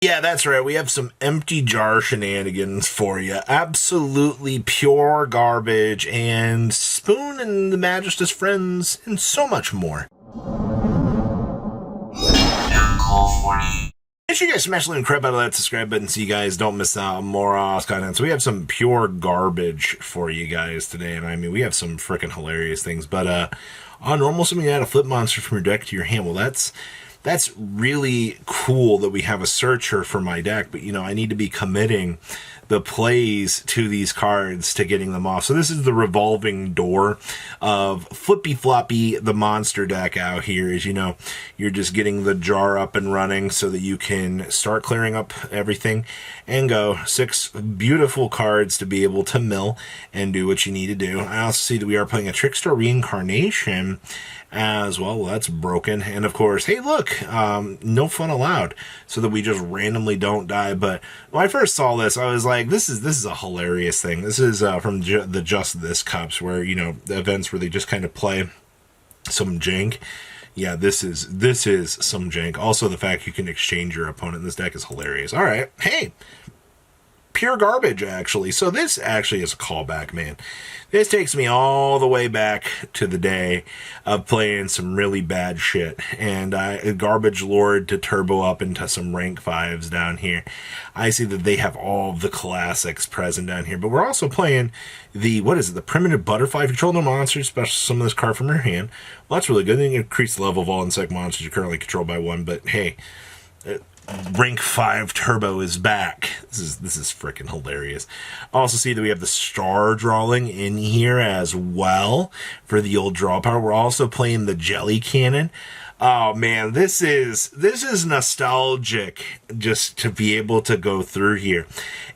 Yeah, that's right. We have some empty jar shenanigans for you. Absolutely pure garbage, and Spoon and the Magistus friends, and so much more. Make sure you guys smash the little crap out of that subscribe button so you guys don't miss out on more content. So we have some pure garbage for you guys today, and I mean, we have some freaking hilarious things. But on normal, something you add a flip monster from your deck to your hand. Well, that's really cool that we have a searcher for my deck, but you know, I need to be committing the plays to these cards to getting them off. So this is the revolving door of Flippy Floppy, the monster deck out here. As you know, you're just getting the jar up and running so that you can start clearing up everything and go. 6 beautiful cards to be able to mill and do what you need to do. I also see that we are playing a Trickster Reincarnation as well. That's broken. And of course, hey, look, no fun allowed, so that we just randomly don't die. But when I first saw this, I was like, this is a hilarious thing. This is from the Just This Cups, where, you know, the events where they just kind of play some jank. Yeah, this is some jank. Also, the fact you can exchange your opponent in this deck is hilarious. All right, hey, pure garbage, actually. So this actually is a callback, man. This takes me all the way back to the day of playing some really bad shit, and Garbage Lord to turbo up into some rank 5s down here. I see that they have all the classics present down here, but we're also playing the, what is it, the Primitive Butterfly. If you control no monsters, special summon this card from your hand. Well, that's really good. Then you increase the level of all insect monsters you currently control by 1, but hey, rank 5 turbo is back. This is freaking hilarious. Also see that we have the star drawing in here as well for the old draw power. We're also playing the jelly cannon. Oh man, this is nostalgic just to be able to go through here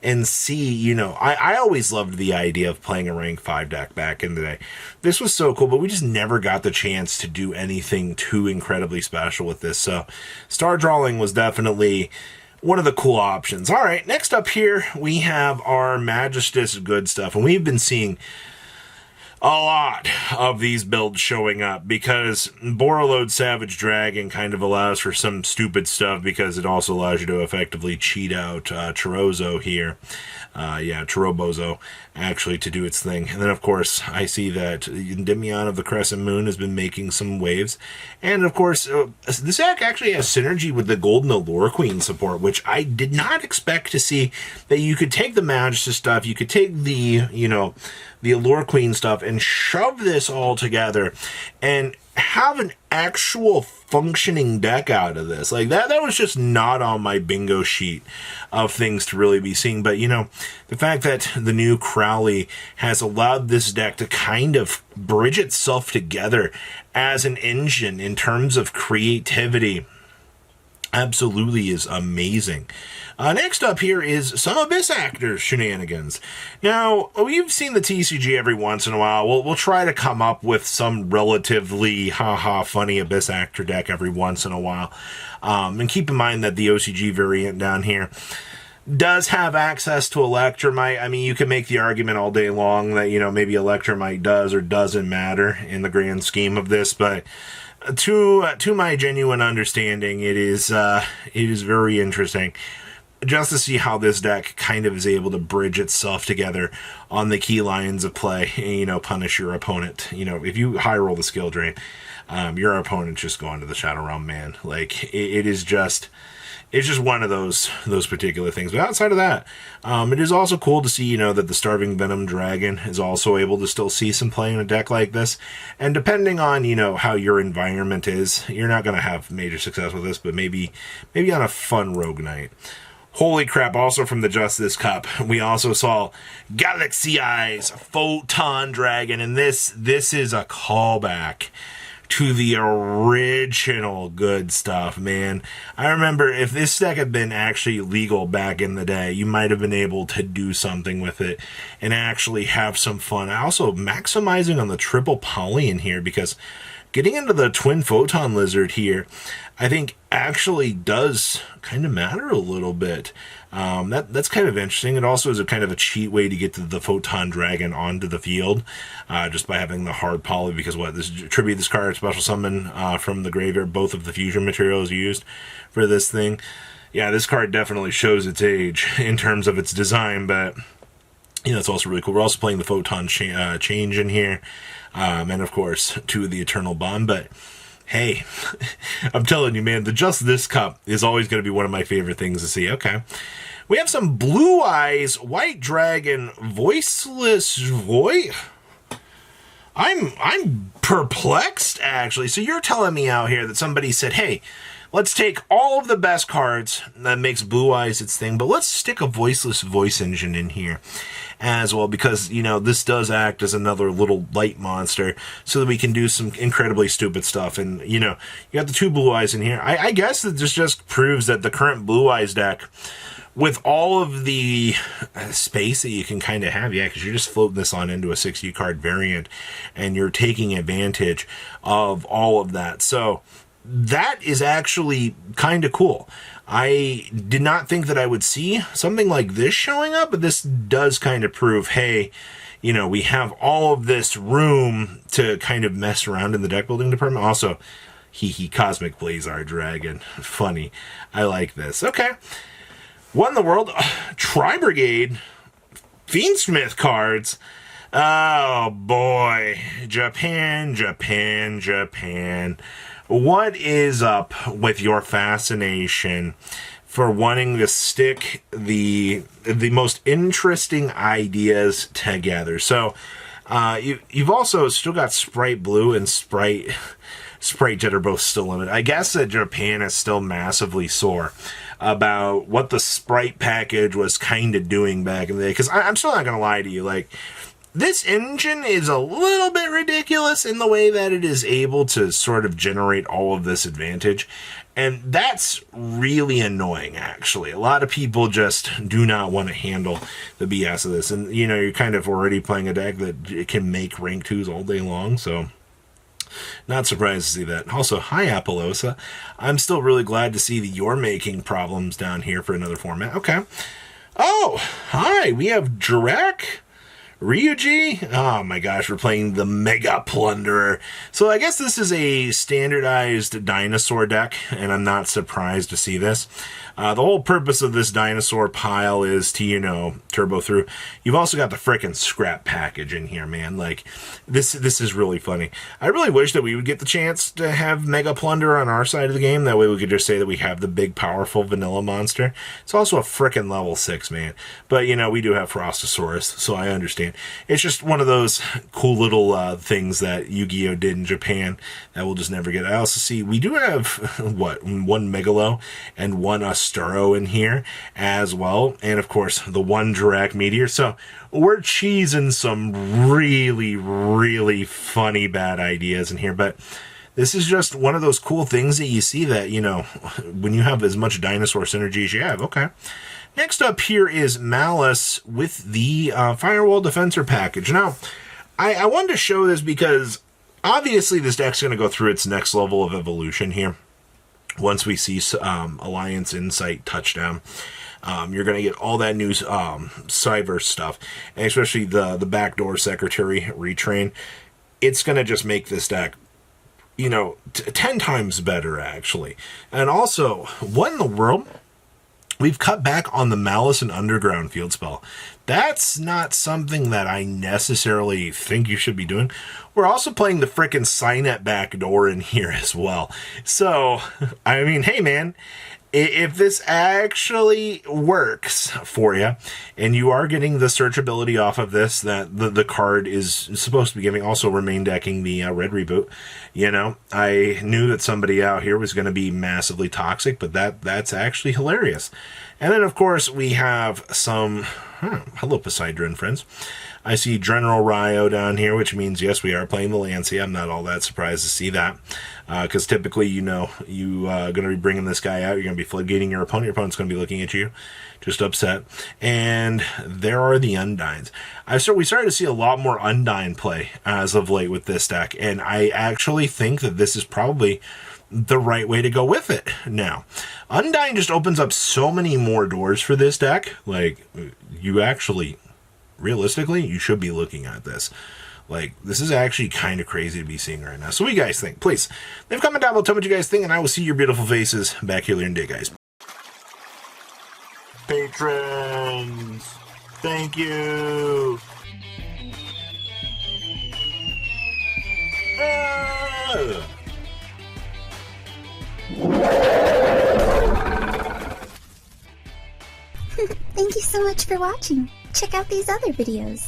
and see, you know, I always loved the idea of playing a rank 5 deck back in the day. This was so cool, but we just never got the chance to do anything too incredibly special with this. So star drawing was definitely one of the cool options. All right, next up here, we have our Magistus good stuff, and we've been seeing a lot of these builds showing up because Borreload Savage Dragon kind of allows for some stupid stuff because it also allows you to effectively cheat out Chorozo here. Chorobozo, actually, to do its thing. And then, of course, I see that Endymion of the Crescent Moon has been making some waves. And, of course, this deck actually has synergy with the Golden Allure Queen support, which I did not expect to see. That you could take the Magistus stuff, you could take the, you know, the Allure Queen stuff and shove this all together and have an actual functioning deck out of this. Like that was just not on my bingo sheet of things to really be seeing. But, you know, the fact that the new Crowley has allowed this deck to kind of bridge itself together as an engine in terms of creativity absolutely is amazing. Next up here is some Abyss Actors shenanigans. Now, we've seen the TCG every once in a while. We'll try to come up with some relatively funny Abyss Actor deck every once in a while. And keep in mind that the OCG variant down here does have access to Electromite. I mean, you can make the argument all day long that, you know, maybe Electromite does or doesn't matter in the grand scheme of this, but to my genuine understanding, it is very interesting just to see how this deck kind of is able to bridge itself together on the key lines of play and, you know, punish your opponent. You know, if you high roll the skill drain, your opponent's just going to the Shadow Realm, man. Like, it's just one of those particular things. But outside of that, it is also cool to see, you know, that the Starving Venom Dragon is also able to still see some play in a deck like this. And depending on, you know, how your environment is, you're not going to have major success with this, but maybe on a fun rogue night. Holy crap, also from the Just This Cup, we also saw Galaxy Eyes Photon Dragon, and this is a callback to the original good stuff, man. I remember if this deck had been actually legal back in the day, you might have been able to do something with it and actually have some fun. Also, maximizing on the triple poly in here, because getting into the Twin Photon Lizard here, I think actually does kind of matter a little bit. That's kind of interesting. It also is a kind of a cheat way to get the Photon Dragon onto the field, just by having the hard poly, because this tribute this card, special summon from the graveyard, both of the fusion materials used for this thing. Yeah, this card definitely shows its age in terms of its design, but you know, it's also really cool. We're also playing the Photon change in here, and of course, 2 of the Eternal Bond, but hey, I'm telling you, man, the Just This Cup is always going to be one of my favorite things to see. Okay. We have some Blue Eyes, White Dragon, Voiceless Voice. I'm perplexed, actually. So you're telling me out here that somebody said, hey, let's take all of the best cards that makes Blue Eyes its thing, but let's stick a Voiceless Voice engine in here as well, because, you know, this does act as another little light monster so that we can do some incredibly stupid stuff. And, you know, you got the 2 Blue Eyes in here. I guess that this just proves that the current Blue Eyes deck, with all of the space that you can kind of have, yeah, because you're just floating this on into a 60 card variant, and you're taking advantage of all of that. So that is actually kind of cool. I did not think that I would see something like this showing up, but this does kind of prove, hey, you know, we have all of this room to kind of mess around in the deck building department. Also, Cosmic Blazar Dragon. Funny. I like this. Okay. What in the world? Tri-Brigade. Fiendsmith cards. Oh, boy. Japan, Japan, Japan. What is up with your fascination for wanting to stick the most interesting ideas together? So, you've also still got Sprite Blue and Sprite Jet are both still limited. I guess that Japan is still massively sore about what the Sprite package was kind of doing back in the day. Because I'm still not going to lie to you, like, this engine is a little bit ridiculous in the way that it is able to sort of generate all of this advantage. And that's really annoying, actually. A lot of people just do not want to handle the BS of this. And, you know, you're kind of already playing a deck that can make rank 2s all day long, so not surprised to see that. Also, hi, Apollosa. I'm still really glad to see that you're making problems down here for another format. Okay. Oh, hi, we have Drek. Ryuji? Oh my gosh, we're playing the Mega Plunderer. So I guess this is a standardized dinosaur deck, and I'm not surprised to see this. The whole purpose of this dinosaur pile is to, you know, turbo through. You've also got the frickin' scrap package in here, man. Like, this is really funny. I really wish that we would get the chance to have Mega Plunderer on our side of the game. That way we could just say that we have the big, powerful vanilla monster. It's also a frickin' level 6, man. But, you know, we do have Frostosaurus, so I understand. It's just one of those cool little things that Yu-Gi-Oh! Did in Japan that we'll just never get. I also see we do have, what, 1 Megalo and 1 Asturo in here as well. And, of course, the 1 Dirac Meteor. So we're cheesing some really, really funny bad ideas in here. But this is just one of those cool things that you see that, you know, when you have as much dinosaur synergy as you have. Okay. Next up here is Malice with the Firewall Defensor package. Now, I wanted to show this because obviously this deck's going to go through its next level of evolution here. Once we see Alliance Insight touchdown, you're going to get all that new Cyber stuff, and especially the Backdoor Secretary retrain. It's going to just make this deck, you know, 10 times better, actually. And also, what in the world? We've cut back on the Malice and Underground field spell. That's not something that I necessarily think you should be doing. We're also playing the frickin' Cynet backdoor in here as well. So, I mean, hey man, if this actually works for you, and you are getting the searchability off of this, that the card is supposed to be giving, also remain decking the red reboot, you know, I knew that somebody out here was going to be massively toxic, but that's actually hilarious. And then, of course, we have some, hello, Poseidon friends. I see General Ryo down here, which means, yes, we are playing the Lancia. I'm not all that surprised to see that. Because typically, you know, you going to be bringing this guy out. You're going to be floodgating your opponent. Your opponent's going to be looking at you, just upset. And there are the Undines. We started to see a lot more Undine play as of late with this deck. And I actually think that this is probably the right way to go with it now. Undine just opens up so many more doors for this deck. Like, you actually, realistically, you should be looking at this. Like, this is actually kind of crazy to be seeing right now. So what do you guys think? Please, leave a comment down below, tell me what you guys think, and I will see your beautiful faces back here later in the day, guys. Patrons, thank you. Thank you so much for watching. Check out these other videos.